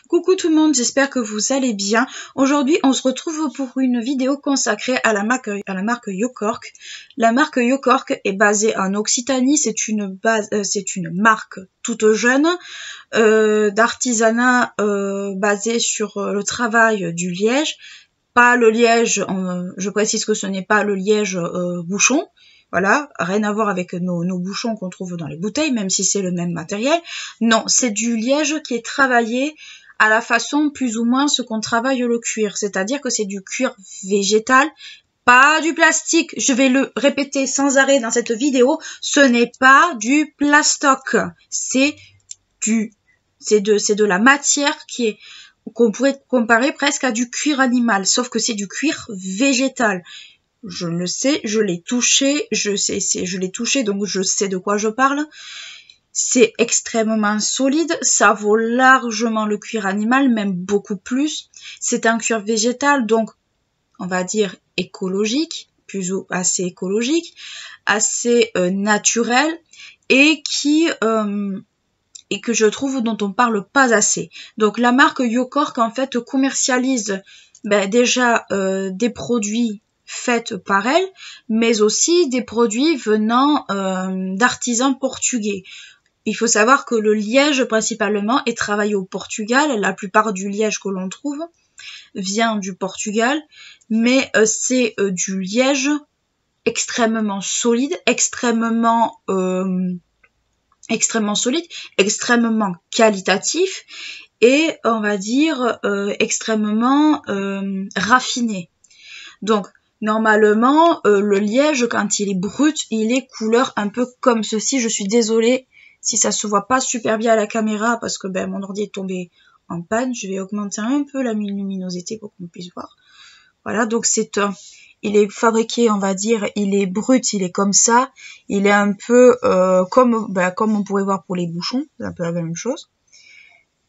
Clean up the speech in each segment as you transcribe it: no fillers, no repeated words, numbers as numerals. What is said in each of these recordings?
Coucou tout le monde, j'espère que vous allez bien. Aujourd'hui, on se retrouve pour une vidéo consacrée à la marque Yokork. La marque Yokork est basée en Occitanie, c'est une marque toute jeune d'artisanat basée sur le travail du liège. Pas le liège, je précise que ce n'est pas le liège bouchon. Voilà, rien à voir avec nos bouchons qu'on trouve dans les bouteilles, même si c'est le même matériel. Non, c'est du liège qui est travaillé à la façon plus ou moins ce qu'on travaille le cuir. C'est-à-dire que c'est du cuir végétal, pas du plastique. Je vais le répéter sans arrêt dans cette vidéo. Ce n'est pas du plastoc. C'est de la matière qu'on pourrait comparer presque à du cuir animal. Sauf que c'est du cuir végétal. Je le sais, je l'ai touché, je l'ai touché, donc je sais de quoi je parle. C'est extrêmement solide, ça vaut largement le cuir animal, même beaucoup plus. C'est un cuir végétal, donc on va dire écologique, plus ou assez écologique, assez naturel, et que je trouve dont on parle pas assez. Donc la marque Yokork en fait commercialise déjà des produits faites par elle, mais aussi des produits venant d'artisans portugais. Il faut savoir que le liège principalement est travaillé au Portugal. La plupart du liège que l'on trouve vient du Portugal, mais c'est du liège extrêmement solide, extrêmement solide, extrêmement qualitatif et on va dire extrêmement raffiné. Donc normalement, le liège, quand il est brut, il est couleur un peu comme ceci. Je suis désolée si ça se voit pas super bien à la caméra parce que mon ordi est tombé en panne. Je vais augmenter un peu la luminosité pour qu'on puisse voir. Voilà, donc il est fabriqué, on va dire, il est brut, il est comme ça. Il est un peu comme on pourrait voir pour les bouchons, c'est un peu la même chose.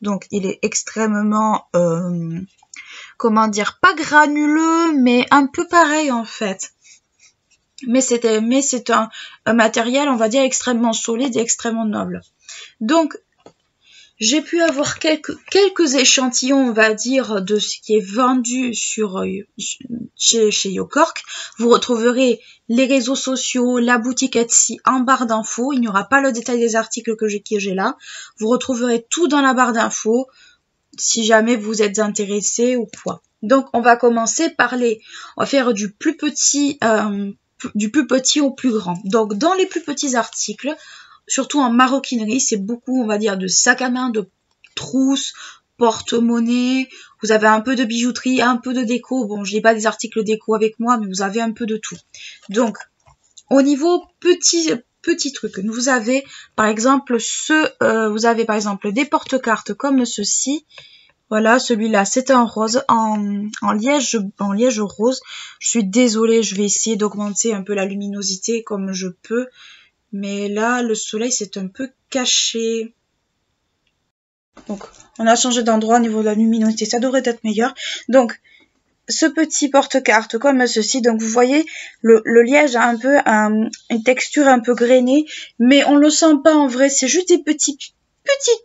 Donc il est extrêmement comment dire, pas granuleux, mais un peu pareil en fait. Mais c'est un matériel, on va dire, extrêmement solide et extrêmement noble. Donc, j'ai pu avoir quelques échantillons, on va dire, de ce qui est vendu chez Yokork. Vous retrouverez les réseaux sociaux, la boutique Etsy en barre d'infos. Il n'y aura pas le détail des articles que j'ai là. Vous retrouverez tout dans la barre d'infos si jamais vous êtes intéressé ou quoi. Donc, on va commencer on va faire du plus petit au plus grand. Donc, dans les plus petits articles, surtout en maroquinerie, c'est beaucoup, on va dire, de sacs à main, de trousses, porte-monnaie. Vous avez un peu de bijouterie, un peu de déco. Bon, je n'ai pas des articles déco avec moi, mais vous avez un peu de tout. Donc, au niveau petit truc, vous avez par exemple vous avez par exemple des porte-cartes comme ceci. Voilà, celui-là, c'est un rose en liège rose. Je suis désolée, je vais essayer d'augmenter un peu la luminosité comme je peux. Mais là, le soleil, c'est un peu caché. Donc, on a changé d'endroit au niveau de la luminosité. Ça devrait être meilleur. Donc, ce petit porte-carte comme ceci. Donc, vous voyez, le liège a un peu une texture un peu grainée. Mais on le sent pas en vrai. C'est juste des petites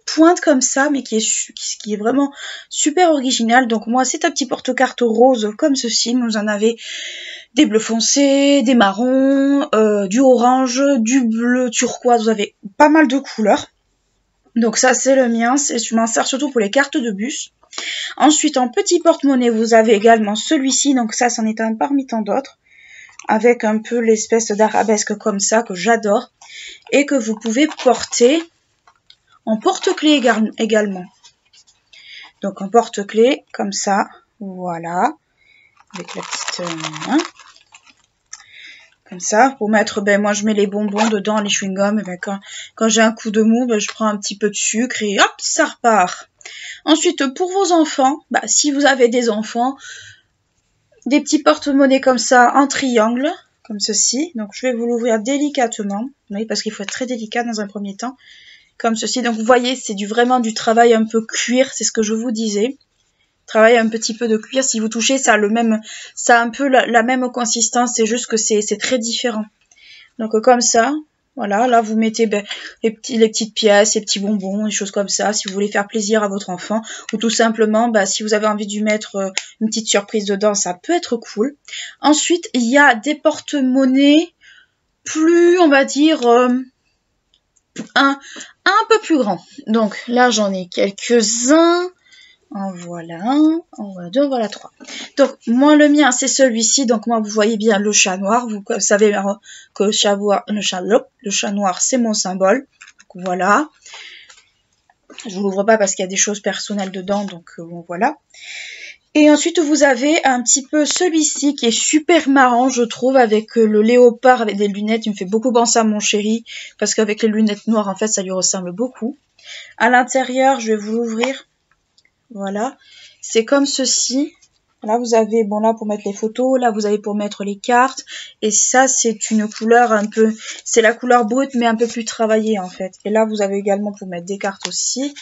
pointe comme ça, mais qui est vraiment super original. Donc moi, c'est un petit porte-carte rose comme ceci. Vous en avez des bleus foncés, des marrons, du orange, du bleu turquoise. Vous avez pas mal de couleurs. Donc ça, c'est le mien. Je m'en sers surtout pour les cartes de bus. Ensuite, en petit porte-monnaie, vous avez également celui-ci. Donc ça, c'en est un parmi tant d'autres. Avec un peu l'espèce d'arabesque comme ça, que j'adore. Et que vous pouvez porter en porte-clés également. Donc en porte-clés, comme ça, voilà, avec la petite main. Comme ça, pour mettre, moi je mets les bonbons dedans, les chewing-gums, et quand j'ai un coup de mou, je prends un petit peu de sucre et hop, ça repart. Ensuite, pour vos enfants, si vous avez des enfants, des petits porte-monnaies comme ça, en triangle, comme ceci. Donc je vais vous l'ouvrir délicatement, oui, parce qu'il faut être très délicat dans un premier temps. Comme ceci, donc vous voyez, c'est vraiment du travail un peu cuir, c'est ce que je vous disais. Travail un petit peu de cuir, si vous touchez, ça a un peu la même consistance, c'est juste que c'est très différent. Donc comme ça, vous Voilà, là vous mettez les petites pièces, les petits bonbons, des choses comme ça, si vous voulez faire plaisir à votre enfant. Ou tout simplement, si vous avez envie de lui mettre une petite surprise dedans, ça peut être cool. Ensuite, il y a des porte-monnaies plus, on va dire, un peu plus grands. Donc là, j'en ai quelques-uns. En voilà un, en voilà deux, en voilà trois. Donc moi le mien c'est celui-ci. Donc moi vous voyez bien le chat noir. Vous savez que le chat noir c'est mon symbole. Donc voilà. Je vous l'ouvre pas parce qu'il y a des choses personnelles dedans. Donc bon voilà. Et ensuite vous avez un petit peu celui-ci qui est super marrant je trouve, avec le léopard avec des lunettes. Il me fait beaucoup penser à mon chéri parce qu'avec les lunettes noires en fait ça lui ressemble beaucoup. À l'intérieur je vais vous l'ouvrir. Voilà, c'est comme ceci. Là, vous avez, bon là pour mettre les photos, là vous avez pour mettre les cartes. Et ça, c'est une couleur un peu, c'est la couleur brute mais un peu plus travaillée en fait. Et là, vous avez également pour mettre des cartes aussi.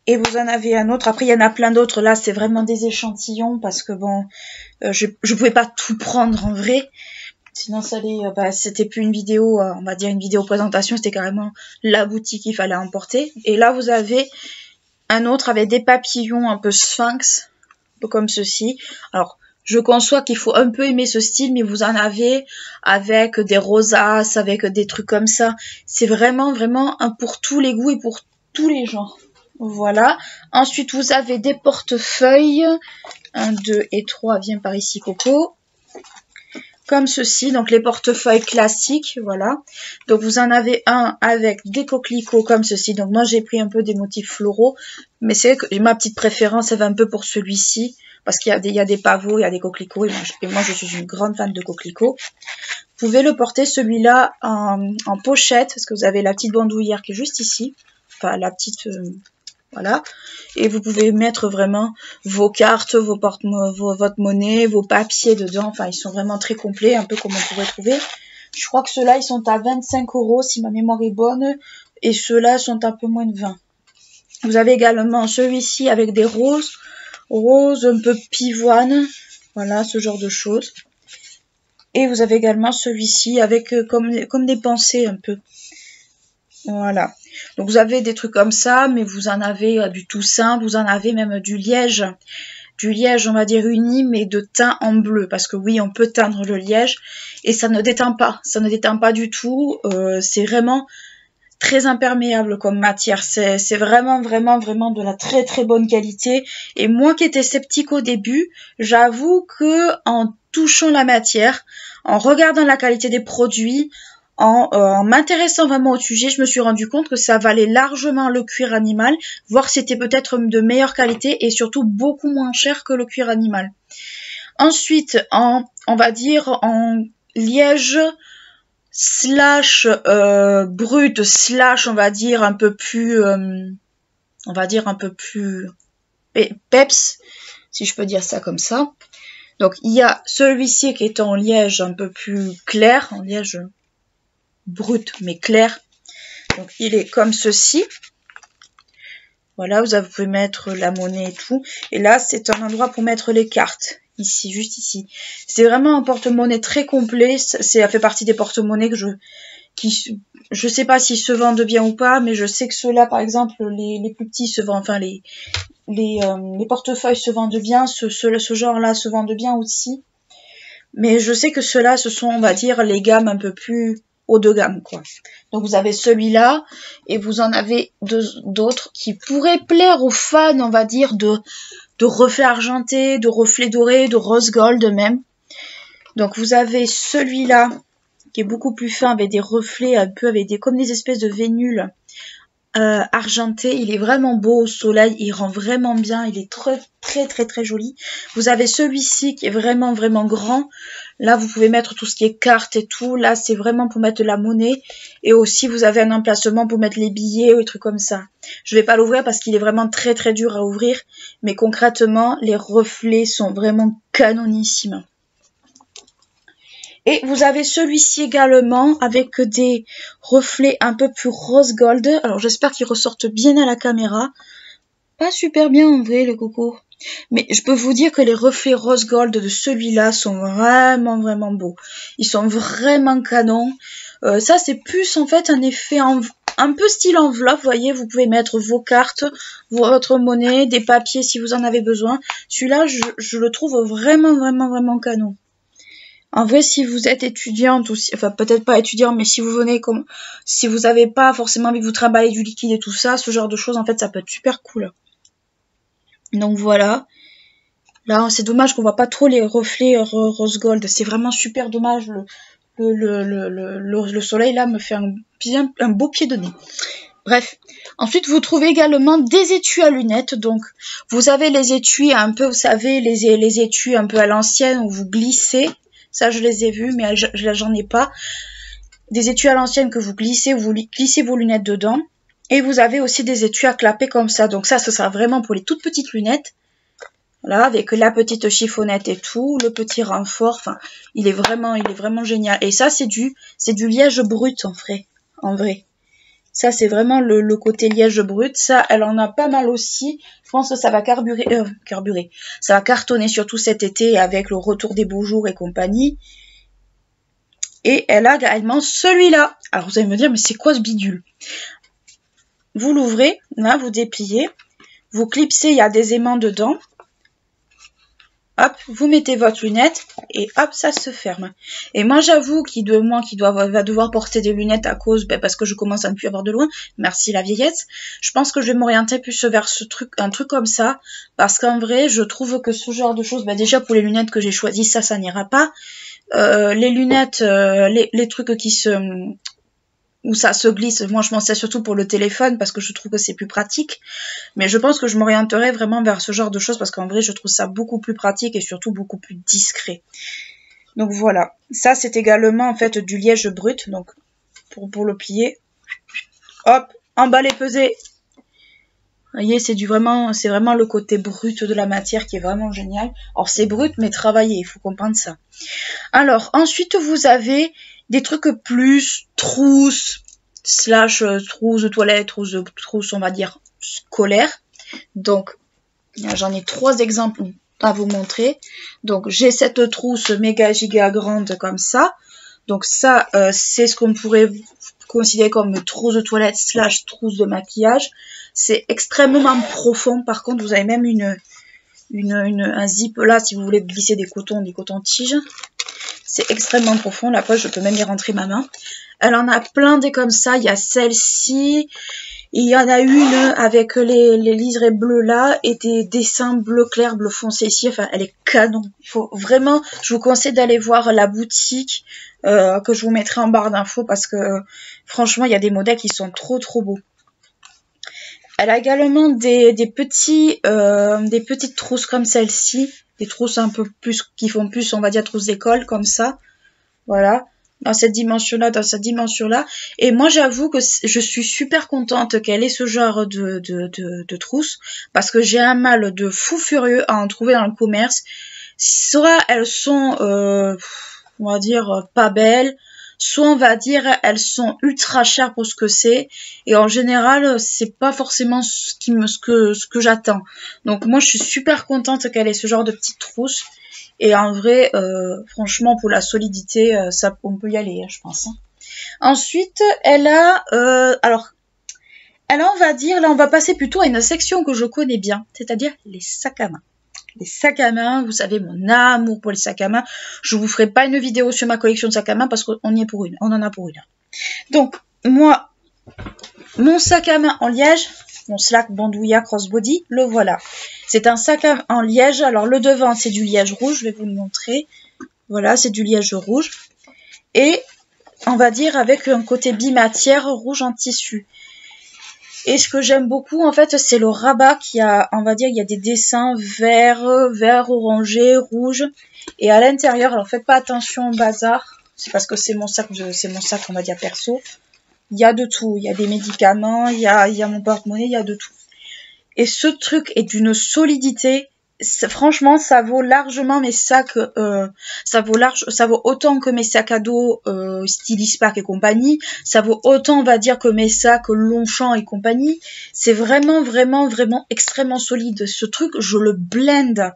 Et vous en avez un autre. Après, il y en a plein d'autres. Là, c'est vraiment des échantillons parce que bon, je pouvais pas tout prendre en vrai. Sinon, ça allait, c'était plus une vidéo, on va dire une vidéo présentation. C'était carrément la boutique qu'il fallait emporter. Et là, vous avez un autre avec des papillons un peu sphinx, un peu comme ceci. Alors, je conçois qu'il faut un peu aimer ce style, mais vous en avez avec des rosaces, avec des trucs comme ça. C'est vraiment, vraiment pour tous les goûts et pour tous les genres. Voilà. Ensuite, vous avez des portefeuilles. 1, 2 et 3, viens par ici, Coco. Comme ceci, donc les portefeuilles classiques, voilà. Donc vous en avez un avec des coquelicots comme ceci. Donc moi j'ai pris un peu des motifs floraux, mais c'est que ma petite préférence elle va un peu pour celui-ci, parce qu'il y a des pavots, il y a des coquelicots, et moi je suis une grande fan de coquelicots. Vous pouvez le porter celui-là en pochette, parce que vous avez la petite bandoulière qui est juste ici, enfin la petite... voilà, et vous pouvez mettre vraiment vos cartes, votre monnaie, vos papiers dedans. Enfin, ils sont vraiment très complets, un peu comme on pourrait trouver. Je crois que ceux-là, ils sont à 25 € si ma mémoire est bonne, et ceux-là sont un peu moins de 20. Vous avez également celui-ci avec des roses un peu pivoine, voilà, ce genre de choses. Et vous avez également celui-ci avec comme des pensées un peu. Voilà. Donc vous avez des trucs comme ça, mais vous en avez du tout simple, vous en avez même du liège. Du liège, on va dire uni, mais de teint en bleu. Parce que oui, on peut teindre le liège et ça ne déteint pas. Ça ne déteint pas du tout. C'est vraiment très imperméable comme matière. C'est vraiment, vraiment, vraiment de la très, très bonne qualité. Et moi qui étais sceptique au début, j'avoue que en touchant la matière, en regardant la qualité des produits, en m'intéressant vraiment au sujet, je me suis rendu compte que ça valait largement le cuir animal, voire c'était peut-être de meilleure qualité et surtout beaucoup moins cher que le cuir animal. Ensuite, on va dire en liège slash brut slash on va dire un peu plus peps, si je peux dire ça comme ça. Donc il y a celui-ci qui est en liège un peu plus clair, en liège brut mais clair. Donc il est comme ceci. Voilà, vous pouvez mettre la monnaie et tout. Et là, c'est un endroit pour mettre les cartes. Ici, juste ici. C'est vraiment un porte-monnaie très complet. Ça fait partie des porte-monnaies que je sais pas s'ils se vendent bien ou pas, mais je sais que ceux-là, par exemple, les plus petits se vendent, enfin les portefeuilles se vendent bien, ce genre-là se vendent bien aussi. Mais je sais que ceux-là, ce sont, on va dire, les gammes un peu plus haut de gamme, quoi. Donc vous avez celui-là et vous en avez d'autres qui pourraient plaire aux fans, on va dire, de reflets argentés, de reflets dorés, de rose gold même. Donc vous avez celui-là qui est beaucoup plus fin avec des reflets un peu comme des espèces de vénules argenté. Il est vraiment beau au soleil, il rend vraiment bien, il est très très très très joli. Vous avez celui-ci qui est vraiment vraiment grand. Là vous pouvez mettre tout ce qui est cartes et tout. Là c'est vraiment pour mettre de la monnaie. Et aussi vous avez un emplacement pour mettre les billets ou des trucs comme ça. Je vais pas l'ouvrir parce qu'il est vraiment très très dur à ouvrir. Mais concrètement les reflets sont vraiment canonissimes. Et vous avez celui-ci également avec des reflets un peu plus rose gold. Alors j'espère qu'ils ressortent bien à la caméra. Pas super bien en vrai les cocos. Mais je peux vous dire que les reflets rose gold de celui-là sont vraiment vraiment beaux. Ils sont vraiment canons. Ça, c'est plus en fait un effet un peu style enveloppe, vous voyez, vous pouvez mettre vos cartes, votre monnaie, des papiers si vous en avez besoin. Celui-là, je le trouve vraiment canon. En vrai, si vous êtes étudiante, ou enfin peut-être pas étudiant, mais si vous venez comme, si vous avez pas forcément envie de vous trimballer du liquide et tout ça, ce genre de choses, en fait, ça peut être super cool. Donc voilà. Là, c'est dommage qu'on voit pas trop les reflets rose gold. C'est vraiment super dommage. Le soleil là me fait un beau pied de nez. Bref. Ensuite, vous trouvez également des étuis à lunettes. Donc, vous avez les étuis un peu, vous savez, les étuis un peu à l'ancienne où vous glissez. Ça, je les ai vus, mais j'en ai pas. Des étuis à l'ancienne que vous glissez vos lunettes dedans. Et vous avez aussi des étuis à clapper comme ça. Donc ça, ce sera vraiment pour les toutes petites lunettes. Voilà, avec la petite chiffonnette et tout, le petit renfort. Enfin, il est vraiment génial. Et ça, c'est du liège brut en vrai. Ça, c'est vraiment le côté liège brut. Ça, elle en a pas mal aussi. Je pense que ça va carburer. Ça va cartonner surtout cet été avec le retour des beaux jours et compagnie. Et elle a également celui-là. Alors, vous allez me dire, mais c'est quoi ce bidule? Vous l'ouvrez, là, vous dépliez. Vous clipsez, il y a des aimants dedans. Hop, vous mettez votre lunette et hop, ça se ferme. Et moi, j'avoue va devoir porter des lunettes à cause, parce que je commence à ne plus avoir de loin. Merci la vieillesse. Je pense que je vais m'orienter plus vers un truc comme ça, parce qu'en vrai, je trouve que ce genre de choses, déjà pour les lunettes que j'ai choisies, ça n'ira pas. Les lunettes, les trucs où ça se glisse, moi je m'en sers surtout pour le téléphone parce que je trouve que c'est plus pratique, mais je pense que je m'orienterai vraiment vers ce genre de choses parce qu'en vrai je trouve ça beaucoup plus pratique et surtout beaucoup plus discret. Donc voilà, ça c'est également en fait du liège brut, donc pour le plier, hop, emballé, pesé. Vous voyez, c'est vraiment le côté brut de la matière qui est vraiment génial. Alors c'est brut mais travaillé, il faut comprendre ça. Alors ensuite vous avez des trucs plus trousses, trousse de toilette, trousse on va dire scolaire. Donc j'en ai 3 exemples à vous montrer. Donc j'ai cette trousse méga giga grande comme ça. Donc ça c'est ce qu'on pourrait considérer comme trousse de toilette / trousse de maquillage. C'est extrêmement profond. Par contre vous avez même un zip là si vous voulez glisser des cotons-tiges. C'est extrêmement profond. La poche, je peux même y rentrer ma main. Elle en a plein des comme ça. Il y a celle-ci. Il y en a une avec les liserés bleus là et des dessins bleu clair, bleu foncé ici. Enfin, elle est canon. Il faut vraiment, je vous conseille d'aller voir la boutique que je vous mettrai en barre d'infos parce que franchement, il y a des modèles qui sont trop beaux. Elle a également des petites trousses comme celle-ci. Des trousses un peu plus, qui font plus, on va dire, trousses d'école, comme ça. Voilà. Dans cette dimension-là, Et moi, j'avoue que je suis super contente qu'elle ait ce genre de trousses. Parce que j'ai un mal de fou furieux à en trouver dans le commerce. Soit elles sont, on va dire, pas belles. Soit on va dire elles sont ultra chères pour ce que c'est et en général c'est pas forcément ce que j'attends. Donc moi je suis super contente qu'elle ait ce genre de petite trousse et en vrai franchement pour la solidité ça on peut y aller je pense. Ensuite elle a on va dire là on va passer plutôt à une section que je connais bien, c'est-à-dire les sacs à main. Les sacs à main, vous savez mon amour pour les sacs à main. Je vous ferai pas une vidéo sur ma collection de sacs à main parce qu'on y est pour une, on en a pour une. Donc moi, mon sac à main en liège, mon Slack Bandoulia Crossbody, le voilà. C'est un sac à main en liège. Alors le devant c'est du liège rouge, je vais vous le montrer. Voilà, c'est du liège rouge et on va dire avec un côté bimatière rouge en tissu. Et ce que j'aime beaucoup, en fait, c'est le rabat qui a, on va dire, il y a des dessins vert, orangé, rouge. Et à l'intérieur, alors faites pas attention au bazar. C'est parce que c'est mon sac, on va dire, perso. Il y a de tout. Il y a des médicaments, il y a mon porte-monnaie, il y a de tout. Et ce truc est d'une solidité. Franchement, ça vaut largement mes sacs, ça vaut autant que mes sacs à dos style Ispac et compagnie, ça vaut autant, on va dire, que mes sacs Longchamp et compagnie. C'est vraiment extrêmement solide. Ce truc, je le blende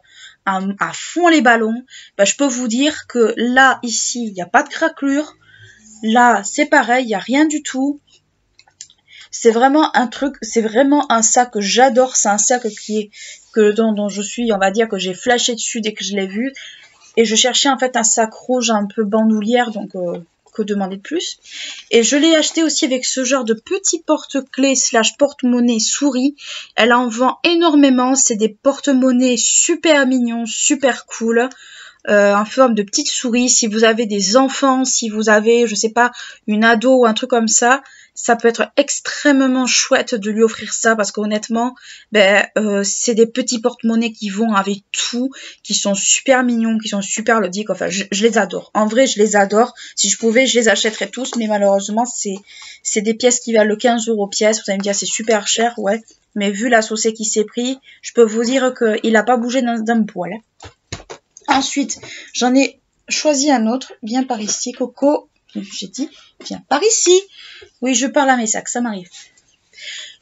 à fond les ballons. Je peux vous dire que là, ici, il n'y a pas de craquelure. Là, c'est pareil, il n'y a rien du tout. C'est vraiment un truc, c'est vraiment un sac que j'adore. C'est un sac dont je suis, on va dire que j'ai flashé dessus dès que je l'ai vu. Et je cherchais en fait un sac rouge un peu bandoulière, donc que demander de plus. Et je l'ai acheté aussi avec ce genre de petit porte-clés / porte-monnaie souris. Elle en vend énormément. C'est des porte-monnaies super mignons, super cool. En forme de petite souris. Si vous avez des enfants, si vous avez, je sais pas, une ado ou un truc comme ça, ça peut être extrêmement chouette de lui offrir ça parce qu'honnêtement, c'est des petits porte-monnaies qui vont avec tout, qui sont super mignons, qui sont super ludiques. Enfin, je les adore. En vrai, je les adore. Si je pouvais, je les achèterais tous, mais malheureusement, c'est des pièces qui valent 15 € pièce. Vous allez me dire, c'est super cher, ouais. Mais vu la saucée qui s'est pris, je peux vous dire qu'il n'a pas bougé d'un poil. Ensuite, j'en ai choisi un autre. Viens par ici, Coco. J'ai dit, viens par ici. Oui, je parle à mes sacs, ça m'arrive.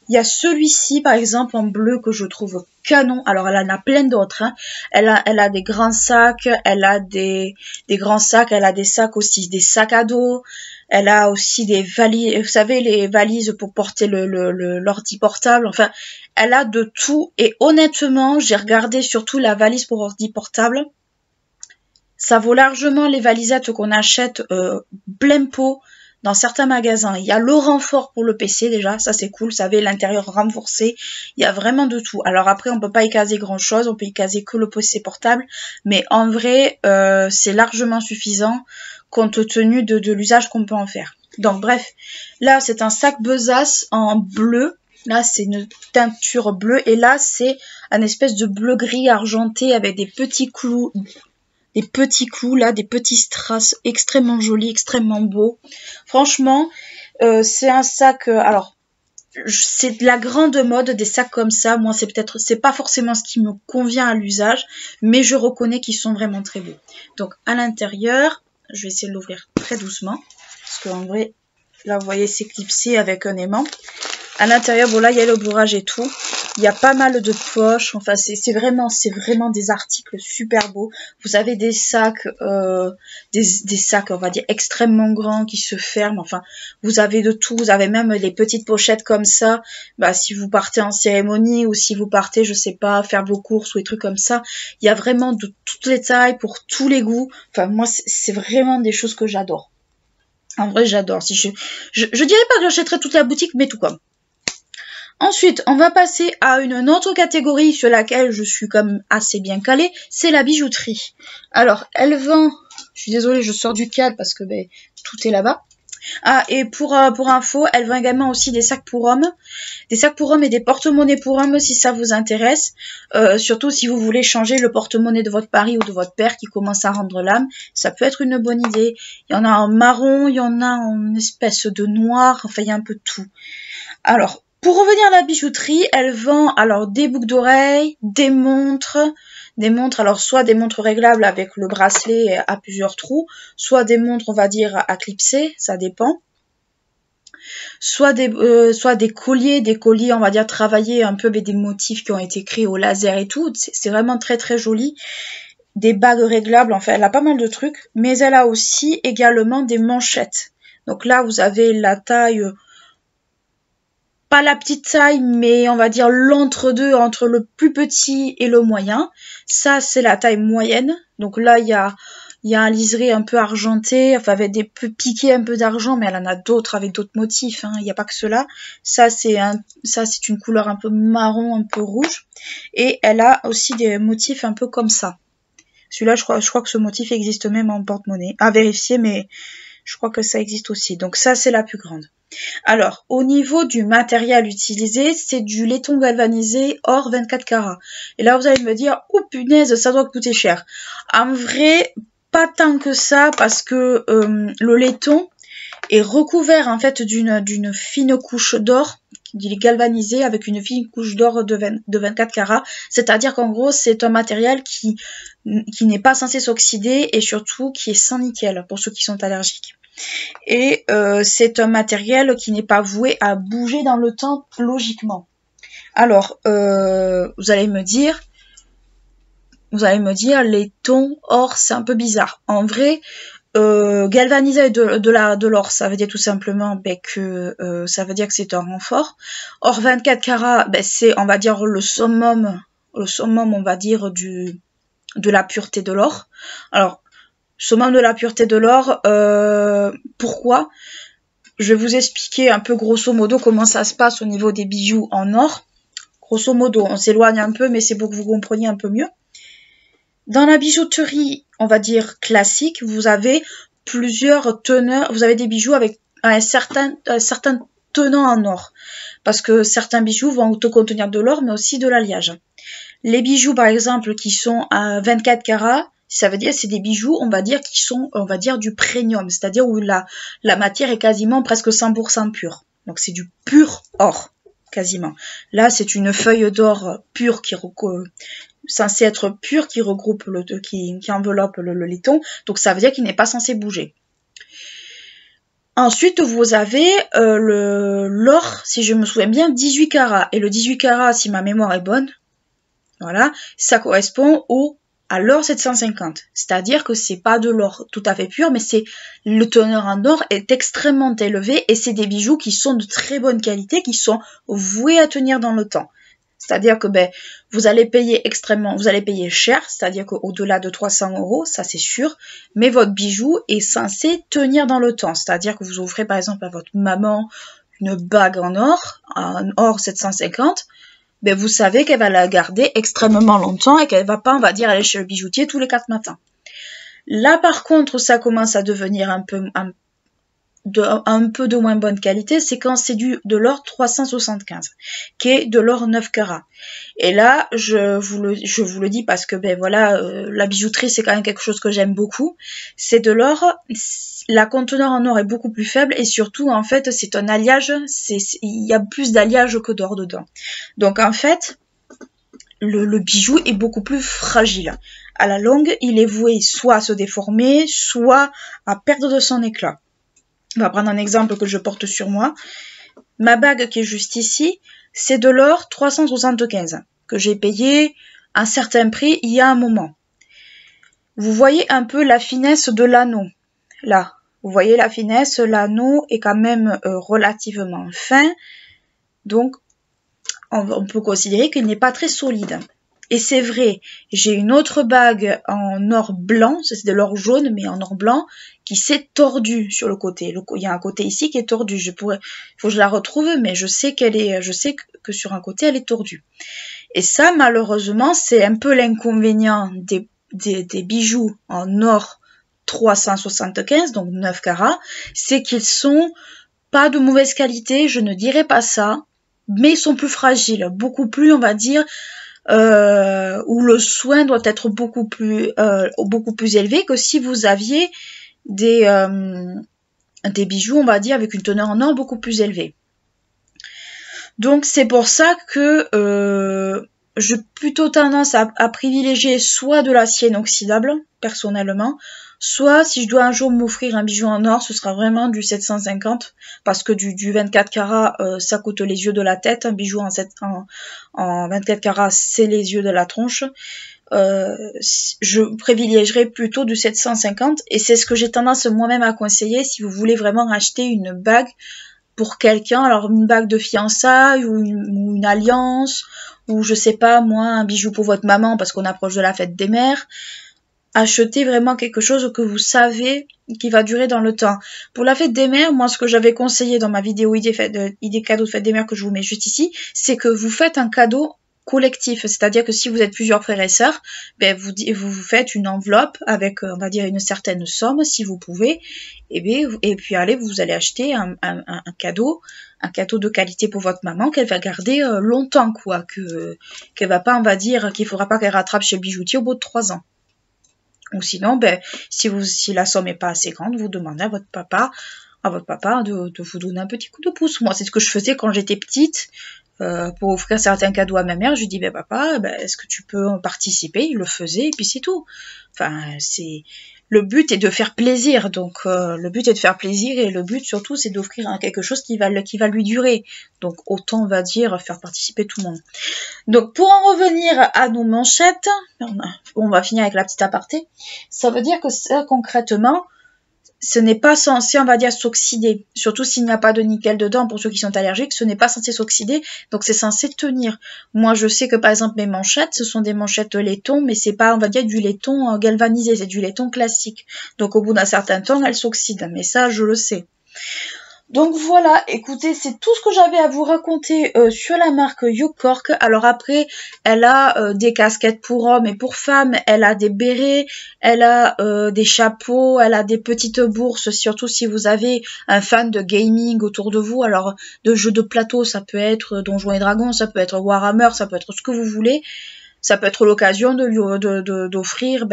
Il y a celui-ci, par exemple, en bleu, que je trouve canon. Alors, elle en a plein d'autres. Hein. Elle a des grands sacs, elle a des grands sacs, elle a des sacs aussi, des sacs à dos. Elle a aussi des valises, vous savez, les valises pour porter l'ordi portable. Enfin, elle a de tout. Et honnêtement, j'ai regardé surtout la valise pour ordi portable. Ça vaut largement les valisettes qu'on achète plein pot dans certains magasins. Il y a le renfort pour le PC déjà, ça c'est cool, vous savez, l'intérieur renforcé. Il y a vraiment de tout. Alors après, on peut pas y caser grand chose, on peut y caser que le PC portable. Mais en vrai, c'est largement suffisant compte tenu de l'usage qu'on peut en faire. Donc bref, là c'est un sac besace en bleu. Là, c'est une teinture bleue. Et là, c'est un espèce de bleu-gris argenté avec des petits clous. Des petits clous là, des petits strass extrêmement jolis, extrêmement beaux. Franchement, c'est un sac. Alors, c'est de la grande mode des sacs comme ça. Moi, c'est pas forcément ce qui me convient à l'usage, mais je reconnais qu'ils sont vraiment très beaux. Donc, à l'intérieur, je vais essayer de l'ouvrir très doucement, parce qu'en vrai, là, vous voyez, c'est clipsé avec un aimant. À l'intérieur, bon là, il y a le bourrage et tout. Il y a pas mal de poches. Enfin, c'est vraiment des articles super beaux. Vous avez des sacs, des sacs, on va dire, extrêmement grands qui se ferment. Enfin, vous avez de tout. Vous avez même des petites pochettes comme ça. Bah, si vous partez en cérémonie ou si vous partez, je sais pas, faire vos courses ou des trucs comme ça. Il y a vraiment de toutes les tailles, pour tous les goûts. Enfin, moi, c'est vraiment des choses que j'adore. En vrai, j'adore. Si je dirais pas que j'achèterais toute la boutique, mais tout comme. Ensuite, on va passer à une autre catégorie sur laquelle je suis comme assez bien calée, c'est la bijouterie. Alors, elle vend, je suis désolée, je sors du cadre parce que tout est là-bas. Ah, et pour info, elle vend également aussi des sacs pour hommes. Des sacs pour hommes et des porte-monnaies pour hommes si ça vous intéresse. Surtout si vous voulez changer le porte-monnaie de votre mari ou de votre père qui commence à rendre l'âme. Ça peut être une bonne idée. Il y en a en marron, il y en a en espèce de noir, enfin il y a un peu de tout. Alors, pour revenir à la bijouterie, elle vend alors des boucles d'oreilles, des montres, alors soit des montres réglables avec le bracelet à plusieurs trous, soit des montres on va dire à clipser, ça dépend. Soit des colliers on va dire travaillés un peu avec des motifs qui ont été créés au laser et tout, c'est vraiment très très joli. Des bagues réglables, enfin elle a pas mal de trucs, mais elle a aussi également des manchettes. Donc là vous avez la taille, pas la petite taille, mais on va dire l'entre-deux entre le plus petit et le moyen. Ça, c'est la taille moyenne. Donc là, il y a un liseré un peu argenté, enfin avec des piqués un peu d'argent, mais elle en a d'autres avec d'autres motifs. Hein. Il n'y a pas que cela. Ça, c'est une couleur un peu marron, un peu rouge. Et elle a aussi des motifs un peu comme ça. Celui-là, je crois que ce motif existe même en porte-monnaie. À vérifier, mais je crois que ça existe aussi. Donc ça, c'est la plus grande. Alors, au niveau du matériel utilisé, c'est du laiton galvanisé hors 24 carats. Et là, vous allez me dire, oh punaise, ça doit coûter cher. En vrai, pas tant que ça, parce que le laiton est recouvert en fait d'une fine couche d'or. Il est galvanisé avec une fine couche d'or de 24 carats. C'est-à-dire qu'en gros, c'est un matériel qui n'est pas censé s'oxyder et surtout qui est sans nickel pour ceux qui sont allergiques. Et c'est un matériel qui n'est pas voué à bouger dans le temps logiquement. Alors, vous allez me dire, les tons or, c'est un peu bizarre. En vrai, galvanisé de l'or, ça veut dire tout simplement que ça veut dire que c'est un renfort. Or 24 carats, c'est, on va dire, le summum, on va dire, de la pureté de l'or. Alors, summum de la pureté de l'or, pourquoi? Je vais vous expliquer un peu grosso modo comment ça se passe au niveau des bijoux en or. Grosso modo, on s'éloigne un peu, mais c'est pour que vous compreniez un peu mieux. Dans la bijouterie, on va dire classique, vous avez plusieurs teneurs, vous avez des bijoux avec un certain tenant en or. Parce que certains bijoux vont contenir de l'or, mais aussi de l'alliage. Les bijoux, par exemple, qui sont à 24 carats, ça veut dire c'est des bijoux, on va dire, qui sont, on va dire, du premium, c'est-à-dire où la matière est quasiment presque 100% pure. Donc c'est du pur or, quasiment. Là, c'est une feuille d'or pure qui censé être pur, qui regroupe qui enveloppe le laiton, donc ça veut dire qu'il n'est pas censé bouger. Ensuite, vous avez l'or, si je me souviens bien, 18 carats. Et le 18 carats, si ma mémoire est bonne, voilà, ça correspond à l'or 750. C'est-à-dire que c'est pas de l'or tout à fait pur, mais c'est le teneur en or est extrêmement élevé et c'est des bijoux qui sont de très bonne qualité, qui sont voués à tenir dans le temps. C'est-à-dire que vous allez payer cher, c'est-à-dire qu'au-delà de 300 €, ça c'est sûr, mais votre bijou est censé tenir dans le temps. C'est-à-dire que vous offrez par exemple à votre maman une bague en or 750, vous savez qu'elle va la garder extrêmement longtemps et qu'elle va pas, on va dire, aller chez le bijoutier tous les 4 matins. Là par contre, ça commence à devenir un peu de moins bonne qualité, c'est quand c'est de l'or 375, qui est de l'or 9 carats. Et là, je vous le dis parce que voilà, la bijouterie c'est quand même quelque chose que j'aime beaucoup. C'est de l'or, la conteneur en or est beaucoup plus faible et surtout en fait c'est un alliage, il y a plus d'alliage que d'or dedans. Donc en fait, le bijou est beaucoup plus fragile. À la longue, il est voué soit à se déformer, soit à perdre de son éclat. On va prendre un exemple que je porte sur moi. Ma bague qui est juste ici, c'est de l'or 375 que j'ai payé un certain prix il y a un moment. Vous voyez un peu la finesse de l'anneau. Là, vous voyez la finesse, l'anneau est quand même relativement fin. Donc, on peut considérer qu'il n'est pas très solide. Et c'est vrai, j'ai une autre bague en or blanc, c'est de l'or jaune, mais en or blanc, qui s'est tordue sur le côté. Il y a un côté ici qui est tordu. Il faut que je la retrouve, mais je sais que sur un côté, elle est tordue. Et ça, malheureusement, c'est un peu l'inconvénient des bijoux en or 375, donc 9 carats, c'est qu'ils sont pas de mauvaise qualité, je ne dirais pas ça, mais ils sont plus fragiles, beaucoup plus, on va dire, où le soin doit être beaucoup plus élevé que si vous aviez des bijoux, on va dire, avec une teneur en or beaucoup plus élevée. Donc c'est pour ça que j'ai plutôt tendance à privilégier soit de l'acier inoxydable, personnellement, soit si je dois un jour m'offrir un bijou en or, ce sera vraiment du 750, parce que du 24 carats, ça coûte les yeux de la tête. Un bijou en 24 carats, c'est les yeux de la tronche. Je privilégierais plutôt du 750, et c'est ce que j'ai tendance moi-même à conseiller si vous voulez vraiment acheter une bague pour quelqu'un, alors une bague de fiançailles ou une alliance, ou je sais pas moi, un bijou pour votre maman parce qu'on approche de la fête des mères. Achetez vraiment quelque chose que vous savez qui va durer dans le temps. Pour la fête des mères, moi ce que j'avais conseillé dans ma vidéo idée cadeau de fête des mères que je vous mets juste ici, c'est que vous faites un cadeau collectif, c'est-à-dire que si vous êtes plusieurs frères et sœurs, vous faites une enveloppe avec, on va dire, une certaine somme, si vous pouvez, et puis allez, vous allez acheter un cadeau de qualité pour votre maman qu'elle va garder longtemps, quoi, qu'elle va pas, on va dire, qu'il faudra pas qu'elle rattrape chez le bijoutier au bout de 3 ans. Ou sinon, si la somme est pas assez grande, vous demandez à votre papa de vous donner un petit coup de pouce. Moi, c'est ce que je faisais quand j'étais petite. Pour offrir certains cadeaux à ma mère, je lui dis papa, est-ce que tu peux en participer? Il le faisait et puis c'est tout. Enfin, le but est de faire plaisir, donc le but est de faire plaisir et le but surtout c'est d'offrir quelque chose qui va lui durer. Donc autant, on va dire, faire participer tout le monde. Donc pour en revenir à nos manchettes, on va finir avec la petite aparté. Ça veut dire que ça, concrètement, ce n'est pas censé, on va dire, s'oxyder. Surtout s'il n'y a pas de nickel dedans, pour ceux qui sont allergiques, ce n'est pas censé s'oxyder, donc c'est censé tenir. Moi, je sais que par exemple, mes manchettes, ce sont des manchettes laiton, mais c'est pas, on va dire, du laiton galvanisé, c'est du laiton classique. Donc au bout d'un certain temps, elles s'oxydent, mais ça, je le sais. Donc voilà, écoutez, c'est tout ce que j'avais à vous raconter sur la marque Yokork. Alors après, elle a des casquettes pour hommes et pour femmes, elle a des bérets, elle a des chapeaux, elle a des petites bourses, surtout si vous avez un fan de gaming autour de vous. Alors de jeux de plateau, ça peut être Donjons et Dragons, ça peut être Warhammer, ça peut être ce que vous voulez. Ça peut être l'occasion d'offrir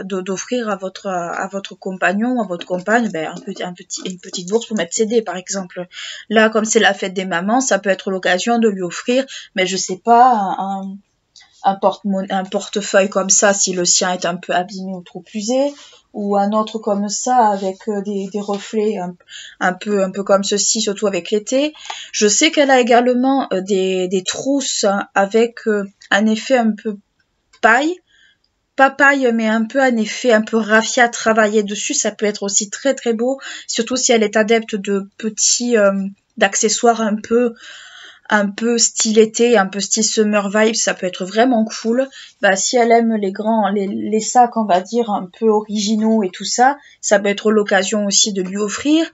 d'offrir à votre compagnon, à votre compagne, une petite bourse pour mettre ses dés, par exemple. Là, comme c'est la fête des mamans, ça peut être l'occasion de lui offrir, mais je sais pas, un portefeuille comme ça, si le sien est un peu abîmé ou trop usé, ou un autre comme ça avec des reflets un peu comme ceci, surtout avec l'été. Je sais qu'elle a également des trousses avec un effet un peu paille, pas paille mais un peu un effet un peu raffia travaillé dessus. Ça peut être aussi très très beau, surtout si elle est adepte de petits d'accessoires un peu style été, un peu style summer vibes, ça peut être vraiment cool. Bah, si elle aime les sacs, on va dire, un peu originaux et tout ça, ça peut être l'occasion aussi de lui offrir,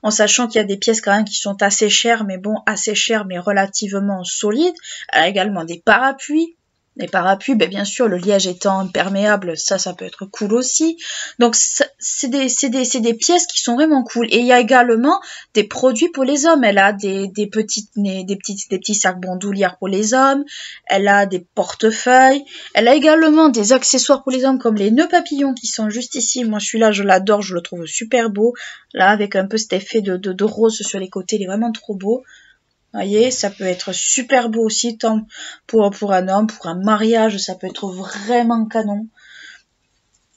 en sachant qu'il y a des pièces quand même qui sont assez chères, mais bon, assez chères, mais relativement solides. Elle a également des parapluies. Les parapluies, ben bien sûr, le liège étant imperméable, ça peut être cool aussi. Donc, c'est des pièces qui sont vraiment cool. Et il y a également des produits pour les hommes. Elle a des petits sacs bandoulières pour les hommes. Elle a des portefeuilles. Elle a également des accessoires pour les hommes comme les nœuds papillons qui sont juste ici. Moi, celui-là, je l'adore, je le trouve super beau. Là, avec un peu cet effet de rose sur les côtés, il est vraiment trop beau. Vous voyez, ça peut être super beau aussi, tant pour un homme, pour un mariage, ça peut être vraiment canon.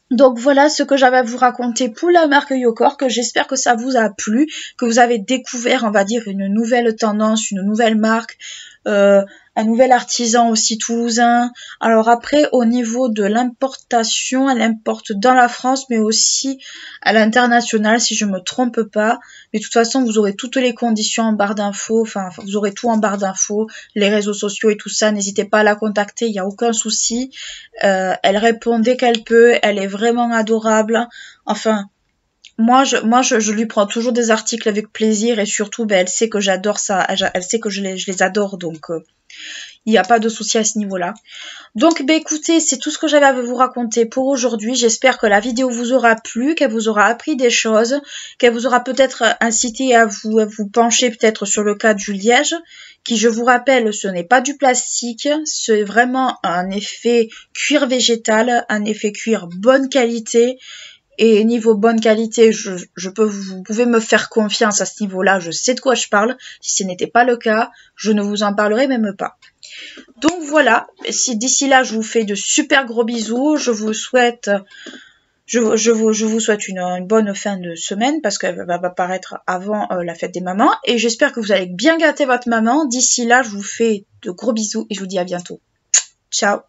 Donc voilà ce que j'avais à vous raconter pour la marque Yokork. J'espère que ça vous a plu, que vous avez découvert, on va dire, une nouvelle tendance, une nouvelle marque, un nouvel artisan aussi toulousain. Alors après, au niveau de l'importation, elle importe dans la France, mais aussi à l'international, si je me trompe pas. Mais de toute façon, vous aurez toutes les conditions en barre d'infos, enfin, vous aurez tout en barre d'infos, les réseaux sociaux et tout ça. N'hésitez pas à la contacter, il n'y a aucun souci. Elle répond dès qu'elle peut, elle est vraiment adorable. Enfin, moi, je lui prends toujours des articles avec plaisir et surtout, elle sait que j'adore ça, elle sait que je les adore, donc il n'y a pas de souci à ce niveau-là. Donc, écoutez, c'est tout ce que j'avais à vous raconter pour aujourd'hui. J'espère que la vidéo vous aura plu, qu'elle vous aura appris des choses, qu'elle vous aura peut-être incité à vous pencher peut-être sur le cas du liège, qui, je vous rappelle, ce n'est pas du plastique, c'est vraiment un effet cuir végétal, un effet cuir bonne qualité. Et niveau bonne qualité, vous pouvez me faire confiance à ce niveau-là, je sais de quoi je parle. Si ce n'était pas le cas, je ne vous en parlerai même pas. Donc voilà, si d'ici là je vous fais de super gros bisous, je vous souhaite une bonne fin de semaine parce qu'elle va paraître avant la fête des mamans et j'espère que vous allez bien gâter votre maman. D'ici là, je vous fais de gros bisous et je vous dis à bientôt. Ciao.